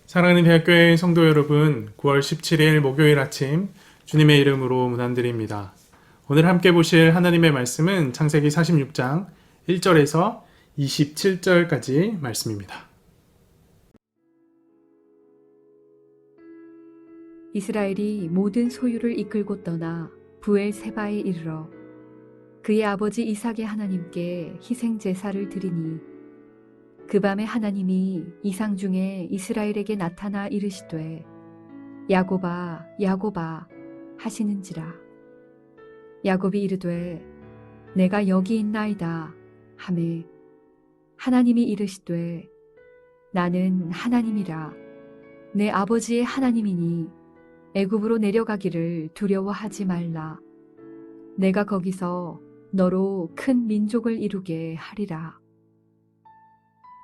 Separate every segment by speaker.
Speaker 1: 사랑하는 대학교의 성도 여러분, 9월 17일 목요일 아침 주님의 이름으로 문안드립니다. 오늘 함께 보실 하나님의 말씀은 창세기 46장 1절에서 27절까지 말씀입니다.
Speaker 2: 이스라엘이 모든 소유를 이끌고 떠나 브엘세바에 이르러 그의 아버지 이삭의 하나님께 희생 제사를 드리니 그 밤에 하나님이 이상 중에 이스라엘에게 나타나 이르시되 야곱아 야곱아 하시는지라. 야곱이 이르되 내가 여기 있나이다 하매 하나님이 이르시되 나는 하나님이라 내 아버지의 하나님이니 애굽으로 내려가기를 두려워하지 말라. 내가 거기서 너로 큰 민족을 이루게 하리라.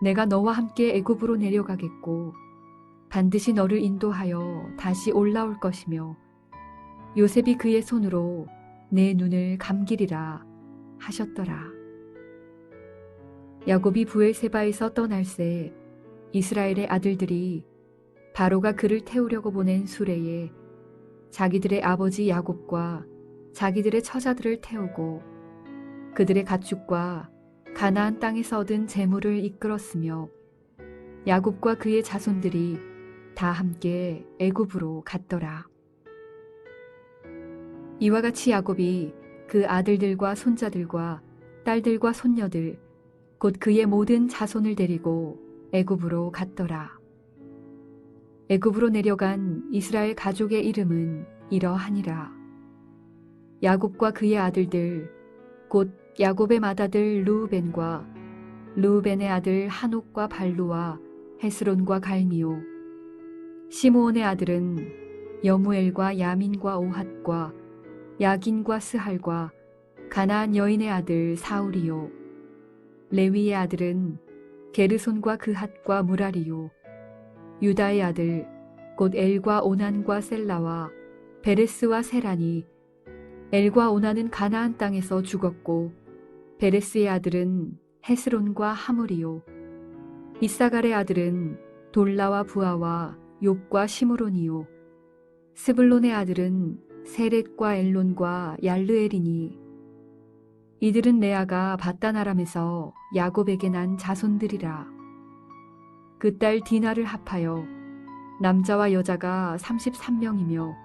Speaker 2: 내가 너와 함께 애굽으로 내려가겠고 반드시 너를 인도하여 다시 올라올 것이며 요셉이 그의 손으로 내 눈을 감기리라 하셨더라. 야곱이 브엘세바에서 떠날새 이스라엘의 아들들이 바로가 그를 태우려고 보낸 수레에 자기들의 아버지 야곱과 자기들의 처자들을 태우고 그들의 가축과 가나안 땅에서 얻은 재물을 이끌었으며 야곱과 그의 자손들이 다 함께 애굽으로 갔더라. 이와 같이 야곱이 그 아들들과 손자들과 딸들과 손녀들 곧 그의 모든 자손을 데리고 애굽으로 갔더라. 애굽으로 내려간 이스라엘 가족의 이름은 이러하니라. 야곱과 그의 아들들 곧 야곱의 맏아들 르우벤과 르우벤의 아들 한옥과 발루와 헤스론과 갈미오. 시므온의 아들은 여무엘과 야민과 오핫과 야긴과 스할과 가나안 여인의 아들 사울이요. 레위의 아들은 게르손과 그핫과 무라리요. 유다의 아들 곧 엘과 오난과 셀라와 베레스와 세란이. 엘과 오난은 가나안 땅에서 죽었고 베레스의 아들은 헤스론과 하물이요. 이사갈의 아들은 돌라와 부하와 욥과 시므론이요. 스불론의 아들은 세렛과 엘론과 얄르엘이니. 이들은 레아가 밧단 아람에서 야곱에게 난 자손들이라. 그 딸 디나를 합하여 남자와 여자가 33명이며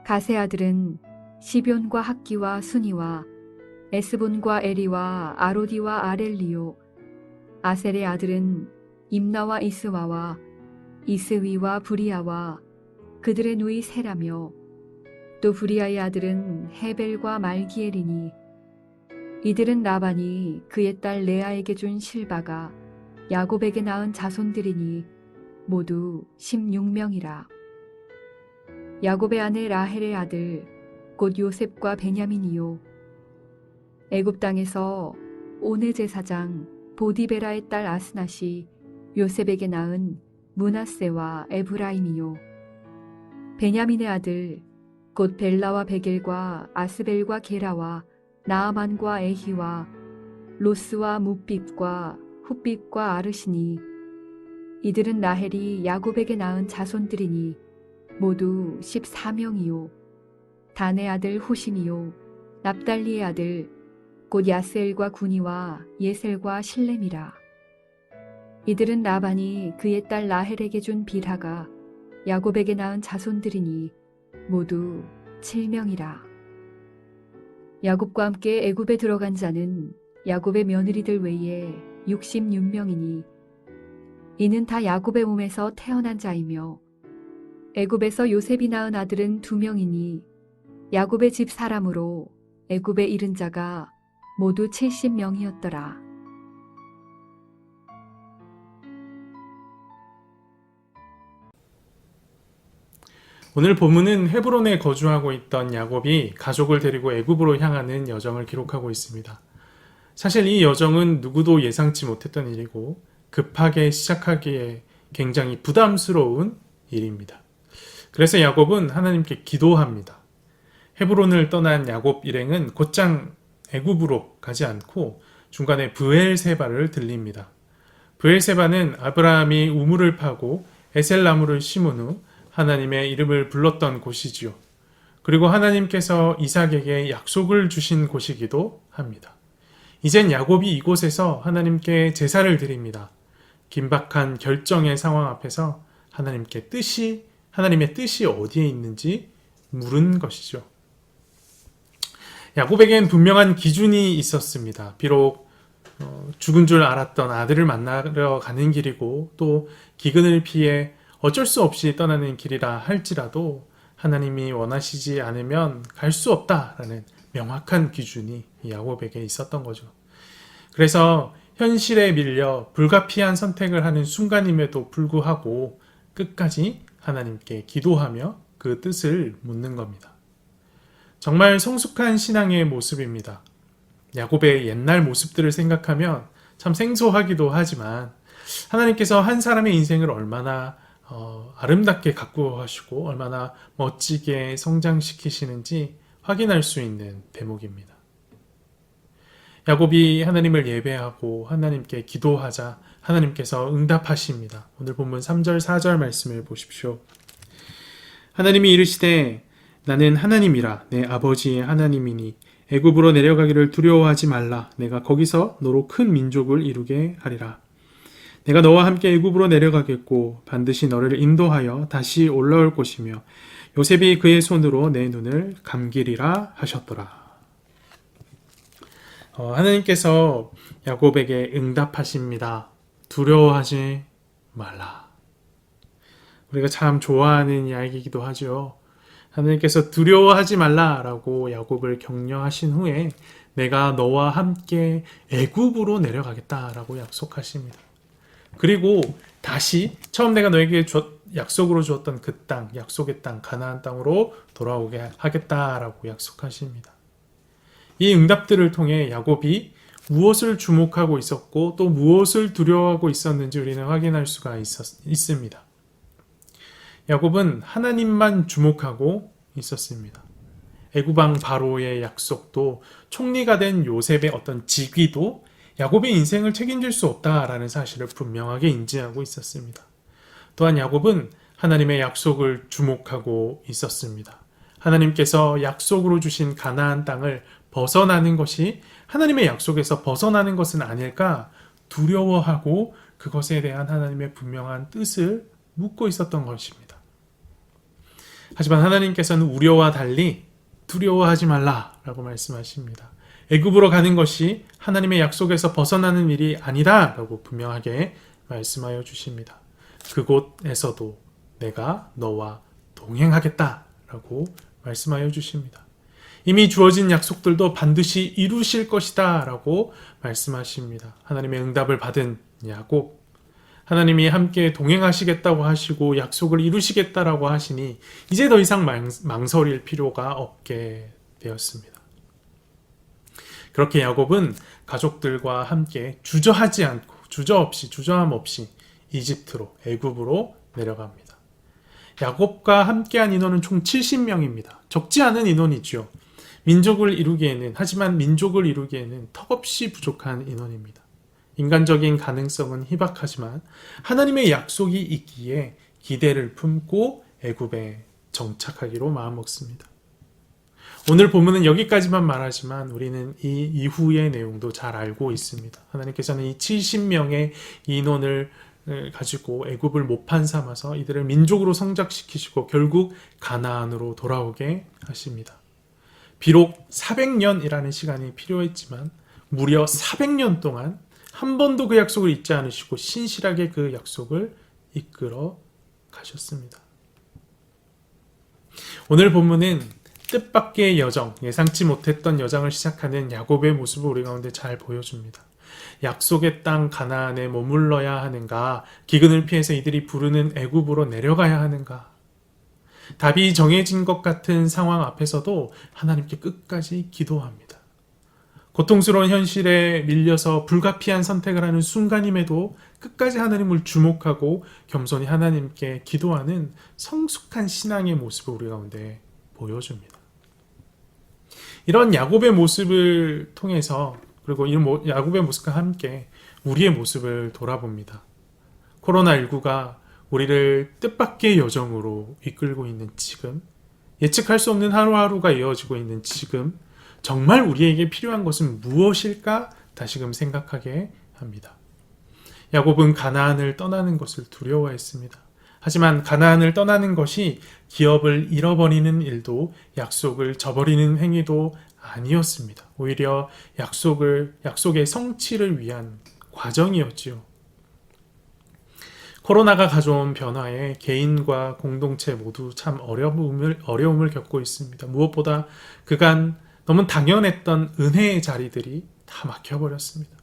Speaker 2: 가세 아들은 시뵐과 학기와 순이와 에스본과 에리와 아로디와 아렐리요. 아셀의 아들은 임나와 이스와와 이스위와 브리아와 그들의 누이 세라며 또 브리아의 아들은 헤벨과 말기엘이니. 이들은 라반이 그의 딸 레아에게 준 실바가 야곱에게 낳은 자손들이니 모두 16명이라. 야곱의 아내 라헬의 아들 곧 요셉과 베냐민이요. 애굽 땅에서 오네 제사장 보디베라의 딸 아스낫이 요셉에게 낳은 므낫세와 에브라임이요. 베냐민의 아들 곧 벨라와 베겔과 아스벨과 게라와 나아만과 에히와 로스와 뭇빕과 훗빕과 아르시니. 이들은 라헬이 야곱에게 낳은 자손들이니 모두 14명이요. 단의 아들 후심이요. 납달리의 아들 곧 야스엘과 구니와 예셀과 실렘이라. 이들은 라반이 그의 딸 라헬에게 준 빌하가 야곱에게 낳은 자손들이니 모두 7명이라. 야곱과 함께 애굽에 들어간 자는 야곱의 며느리들 외에 66명이니 이는 다 야곱의 몸에서 태어난 자이며 애굽에서 요셉이 낳은 아들은 2명이니 야곱의 집 사람으로 애굽에 이른 자가 모두 70명이었더라.
Speaker 1: 오늘 본문은 헤브론에 거주하고 있던 야곱이 가족을 데리고 애굽으로 향하는 여정을 기록하고 있습니다. 사실 이 여정은 누구도 예상치 못했던 일이고 급하게 시작하기에 굉장히 부담스러운 일입니다. 그래서 야곱은 하나님께 기도합니다. 헤브론을 떠난 야곱 일행은 곧장 애굽으로 가지 않고 중간에 브엘세바를 들립니다. 브엘세바는 아브라함이 우물을 파고 에셀 나무를 심은 후 하나님의 이름을 불렀던 곳이지요. 그리고 하나님께서 이삭에게 약속을 주신 곳이기도 합니다. 이젠 야곱이 이곳에서 하나님께 제사를 드립니다. 긴박한 결정의 상황 앞에서 하나님의 뜻이 어디에 있는지 물은 것이죠. 야곱에겐 분명한 기준이 있었습니다. 비록 죽은 줄 알았던 아들을 만나러 가는 길이고 또 기근을 피해 어쩔 수 없이 떠나는 길이라 할지라도 하나님이 원하시지 않으면 갈 수 없다라는 명확한 기준이 야곱에게 있었던 거죠. 그래서 현실에 밀려 불가피한 선택을 하는 순간임에도 불구하고 끝까지 하나님께 기도하며 그 뜻을 묻는 겁니다. 정말 성숙한 신앙의 모습입니다. 야곱의 옛날 모습들을 생각하면 참 생소하기도 하지만 하나님께서 한 사람의 인생을 얼마나 아름답게 가꾸어가시고 얼마나 멋지게 성장시키시는지 확인할 수 있는 대목입니다. 야곱이 하나님을 예배하고 하나님께 기도하자 하나님께서 응답하십니다. 오늘 본문 3절 4절 말씀을 보십시오. 하나님이 이르시되 나는 하나님이라 내 아버지의 하나님이니 애굽으로 내려가기를 두려워하지 말라. 내가 거기서 너로 큰 민족을 이루게 하리라. 내가 너와 함께 애굽으로 내려가겠고 반드시 너를 인도하여 다시 올라올 것이며 요셉이 그의 손으로 내 눈을 감기리라 하셨더라. 하나님께서 야곱에게 응답하십니다. 두려워하지 말라. 우리가 참 좋아하는 이야기이기도 하죠. 하나님께서 두려워하지 말라라고 야곱을 격려하신 후에 내가 너와 함께 애굽으로 내려가겠다라고 약속하십니다. 그리고 다시 처음 내가 너에게 약속으로 주었던 그 땅, 약속의 땅, 가나안 땅으로 돌아오게 하겠다라고 약속하십니다. 이 응답들을 통해 야곱이 무엇을 주목하고 있었고 또 무엇을 두려워하고 있었는지 우리는 확인할 수가 있습니다. 야곱은 하나님만 주목하고 있었습니다. 애굽왕 바로의 약속도 총리가 된 요셉의 어떤 직위도 야곱의 인생을 책임질 수 없다라는 사실을 분명하게 인지하고 있었습니다. 또한 야곱은 하나님의 약속을 주목하고 있었습니다. 하나님께서 약속으로 주신 가나안 땅을 벗어나는 것이 하나님의 약속에서 벗어나는 것은 아닐까 두려워하고 그것에 대한 하나님의 분명한 뜻을 묻고 있었던 것입니다. 하지만 하나님께서는 우려와 달리 두려워하지 말라라고 말씀하십니다. 애굽으로 가는 것이 하나님의 약속에서 벗어나는 일이 아니다라고 분명하게 말씀하여 주십니다. 그곳에서도 내가 너와 동행하겠다라고 말씀하여 주십니다. 이미 주어진 약속들도 반드시 이루실 것이다 라고 말씀하십니다. 하나님의 응답을 받은 야곱, 하나님이 함께 동행하시겠다고 하시고 약속을 이루시겠다라고 하시니 이제 더 이상 망설일 필요가 없게 되었습니다. 그렇게 야곱은 가족들과 함께 주저함 없이 이집트로 애굽으로 내려갑니다. 야곱과 함께한 인원은 총 70명입니다. 적지 않은 인원이죠. 하지만 민족을 이루기에는 턱없이 부족한 인원입니다. 인간적인 가능성은 희박하지만 하나님의 약속이 있기에 기대를 품고 애굽에 정착하기로 마음먹습니다. 오늘 본문은 여기까지만 말하지만 우리는 이 이후의 내용도 잘 알고 있습니다. 하나님께서는 이 70명의 인원을 가지고 애굽을 모판 삼아서 이들을 민족으로 성장시키시고 결국 가나안으로 돌아오게 하십니다. 비록 400년이라는 시간이 필요했지만 무려 400년 동안 한 번도 그 약속을 잊지 않으시고 신실하게 그 약속을 이끌어 가셨습니다. 오늘 본문은 뜻밖의 여정, 예상치 못했던 여정을 시작하는 야곱의 모습을 우리 가운데 잘 보여줍니다. 약속의 땅 가나안에 머물러야 하는가? 기근을 피해서 이들이 부르는 애굽으로 내려가야 하는가? 답이 정해진 것 같은 상황 앞에서도 하나님께 끝까지 기도합니다. 고통스러운 현실에 밀려서 불가피한 선택을 하는 순간임에도 끝까지 하나님을 주목하고 겸손히 하나님께 기도하는 성숙한 신앙의 모습을 우리 가운데 보여줍니다. 이런 야곱의 모습을 통해서 그리고 이 야곱의 모습과 함께 우리의 모습을 돌아봅니다. 코로나19가 우리를 뜻밖의 여정으로 이끌고 있는 지금, 예측할 수 없는 하루하루가 이어지고 있는 지금, 정말 우리에게 필요한 것은 무엇일까 다시금 생각하게 합니다. 야곱은 가나안을 떠나는 것을 두려워했습니다. 하지만 가나안을 떠나는 것이 기업을 잃어버리는 일도 약속을 저버리는 행위도 아니었습니다. 오히려 약속의 성취를 위한 과정이었지요. 코로나가 가져온 변화에 개인과 공동체 모두 참 어려움을 겪고 있습니다. 무엇보다 그간 너무 당연했던 은혜의 자리들이 다 막혀버렸습니다.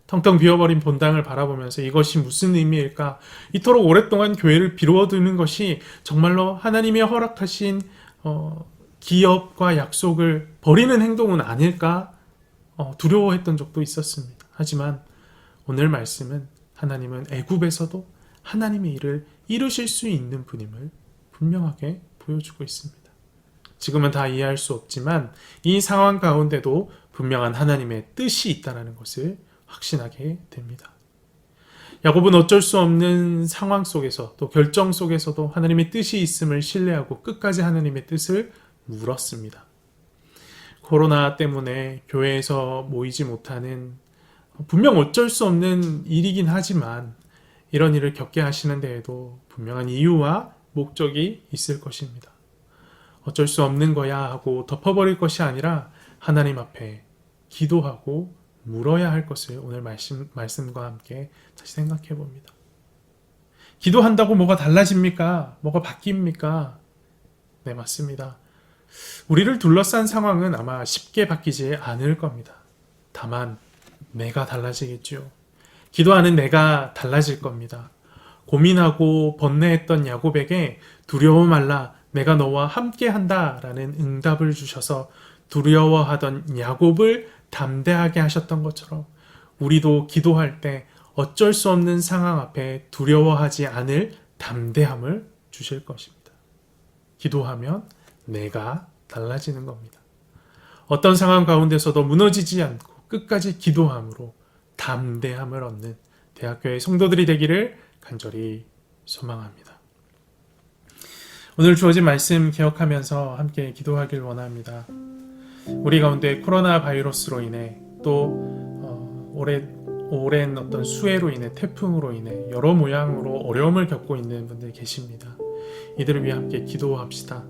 Speaker 1: 텅텅 비어버린 본당을 바라보면서 이것이 무슨 의미일까? 이토록 오랫동안 교회를 비워두는 것이 정말로 하나님의 허락하신 기업과 약속을 버리는 행동은 아닐까? 두려워했던 적도 있었습니다. 하지만 오늘 말씀은 하나님은 애굽에서도 하나님의 일을 이루실 수 있는 분임을 분명하게 보여주고 있습니다. 지금은 다 이해할 수 없지만 이 상황 가운데도 분명한 하나님의 뜻이 있다는 것을 확신하게 됩니다. 야곱은 어쩔 수 없는 상황 속에서 또 결정 속에서도 하나님의 뜻이 있음을 신뢰하고 끝까지 하나님의 뜻을 물었습니다. 코로나 때문에 교회에서 모이지 못하는 분명 어쩔 수 없는 일이긴 하지만 이런 일을 겪게 하시는 데에도 분명한 이유와 목적이 있을 것입니다. 어쩔 수 없는 거야 하고 덮어버릴 것이 아니라 하나님 앞에 기도하고 물어야 할 것을 오늘 말씀과 함께 다시 생각해 봅니다. 기도한다고 뭐가 달라집니까? 뭐가 바뀝니까? 네, 맞습니다. 우리를 둘러싼 상황은 아마 쉽게 바뀌지 않을 겁니다. 다만 내가 달라지겠죠. 기도하는 내가 달라질 겁니다. 고민하고 번뇌했던 야곱에게 두려워 말라 내가 너와 함께 한다 라는 응답을 주셔서 두려워하던 야곱을 담대하게 하셨던 것처럼 우리도 기도할 때 어쩔 수 없는 상황 앞에 두려워하지 않을 담대함을 주실 것입니다. 기도하면 내가 달라지는 겁니다. 어떤 상황 가운데서도 무너지지 않고 끝까지 기도함으로 담대함을 얻는 대학교의 성도들이 되기를 간절히 소망합니다. 오늘 주어진 말씀 기억하면서 함께 기도하길 원합니다. 우리 가운데 코로나 바이러스로 인해 또 오랜 어떤 수해로 인해 태풍으로 인해 여러 모양으로 어려움을 겪고 있는 분들 계십니다. 이들을 위해 함께 기도합시다.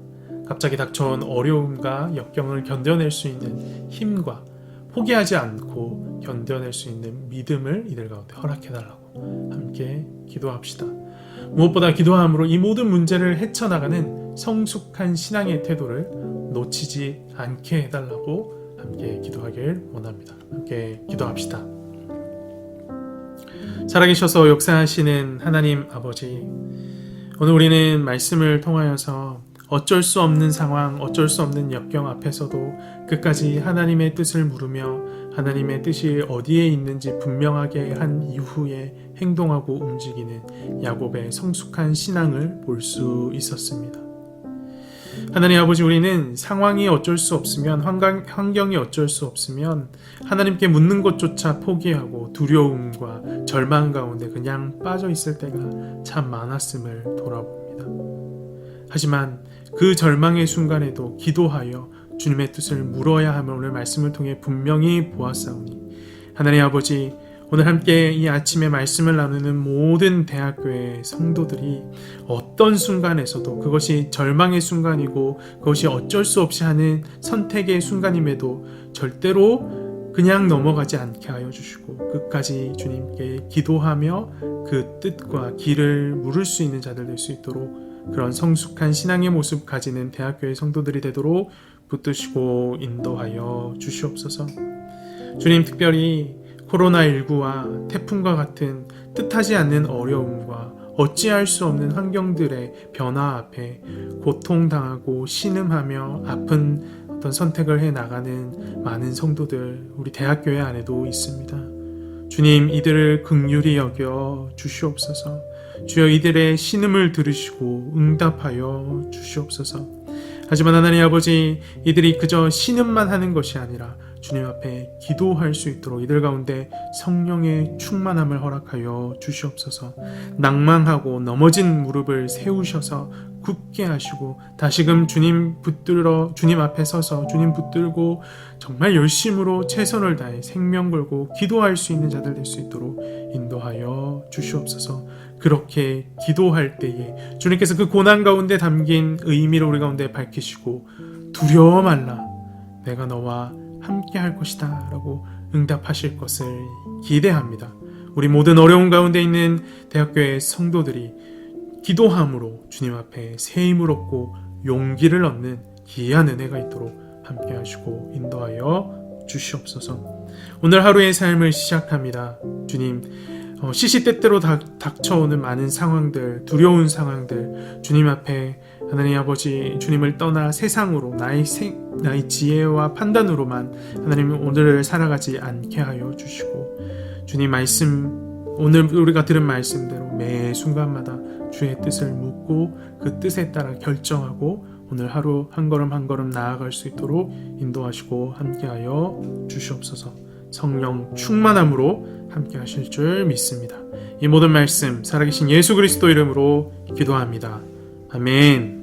Speaker 1: 갑자기 닥쳐온 어려움과 역경을 견뎌낼 수 있는 힘과 포기하지 않고 견뎌낼 수 있는 믿음을 이들 가운데 허락해달라고 함께 기도합시다. 무엇보다 기도함으로 이 모든 문제를 헤쳐나가는 성숙한 신앙의 태도를 놓치지 않게 해달라고 함께 기도하길 원합니다. 함께 기도합시다. 살아계셔서 역사하시는 하나님 아버지, 오늘 우리는 말씀을 통하여서 어쩔 수 없는 상황, 어쩔 수 없는 역경 앞에서도 끝까지 하나님의 뜻을 물으며 하나님의 뜻이 어디에 있는지 분명하게 한 이후에 행동하고 움직이는 야곱의 성숙한 신앙을 볼 수 있었습니다. 하나님 아버지, 우리는 상황이 어쩔 수 없으면, 환경이 어쩔 수 없으면 하나님께 묻는 것조차 포기하고 두려움과 절망 가운데 그냥 빠져 있을 때가 참 많았음을 돌아봅니다. 하지만 그 절망의 순간에도 기도하여 주님의 뜻을 물어야 함을 오늘 말씀을 통해 분명히 보았사오니, 하나님 아버지, 오늘 함께 이 아침에 말씀을 나누는 모든 대학교의 성도들이 어떤 순간에서도 그것이 절망의 순간이고 그것이 어쩔 수 없이 하는 선택의 순간임에도 절대로 그냥 넘어가지 않게 하여 주시고 끝까지 주님께 기도하며 그 뜻과 길을 물을 수 있는 자들 될 수 있도록 그런 성숙한 신앙의 모습 가지는 대학교의 성도들이 되도록 붙드시고 인도하여 주시옵소서. 주님, 특별히 코로나19와 태풍과 같은 뜻하지 않는 어려움과 어찌할 수 없는 환경들의 변화 앞에 고통당하고 신음하며 아픈 어떤 선택을 해나가는 많은 성도들, 우리 대학교회 안에도 있습니다. 주님, 이들을 긍휼히 여겨 주시옵소서. 주여, 이들의 신음을 들으시고 응답하여 주시옵소서. 하지만 하나님 아버지, 이들이 그저 신음만 하는 것이 아니라 주님 앞에 기도할 수 있도록 이들 가운데 성령의 충만함을 허락하여 주시옵소서. 낭망하고 넘어진 무릎을 세우셔서 굳게 하시고 다시금 주님 앞에 서서 주님 붙들고 정말 열심으로 최선을 다해 생명 걸고 기도할 수 있는 자들 될 수 있도록 인도하여 주시옵소서. 그렇게 기도할 때에 주님께서 그 고난 가운데 담긴 의미를 우리 가운데 밝히시고 두려워 말라 내가 너와 함께 할 것이다 라고 응답하실 것을 기대합니다. 우리 모든 어려운 가운데 있는 대학교의 성도들이 기도함으로 주님 앞에 새 힘을 얻고 용기를 얻는 귀한 은혜가 있도록 함께 하시고 인도하여 주시옵소서. 오늘 하루의 삶을 시작합니다. 주님, 시시때때로 닥쳐오는 많은 상황들, 두려운 상황들, 주님 앞에 하나님 아버지 주님을 떠나 세상으로 나의 지혜와 판단으로만 하나님 오늘을 살아가지 않게 하여 주시고 주님 말씀 오늘 우리가 들은 말씀대로 매 순간마다 주의 뜻을 묻고 그 뜻에 따라 결정하고 오늘 하루 한 걸음 한 걸음 나아갈 수 있도록 인도하시고 함께하여 주시옵소서. 성령 충만함으로 함께 하실 줄 믿습니다. 이 모든 말씀 살아계신 예수 그리스도 이름으로 기도합니다. 아멘.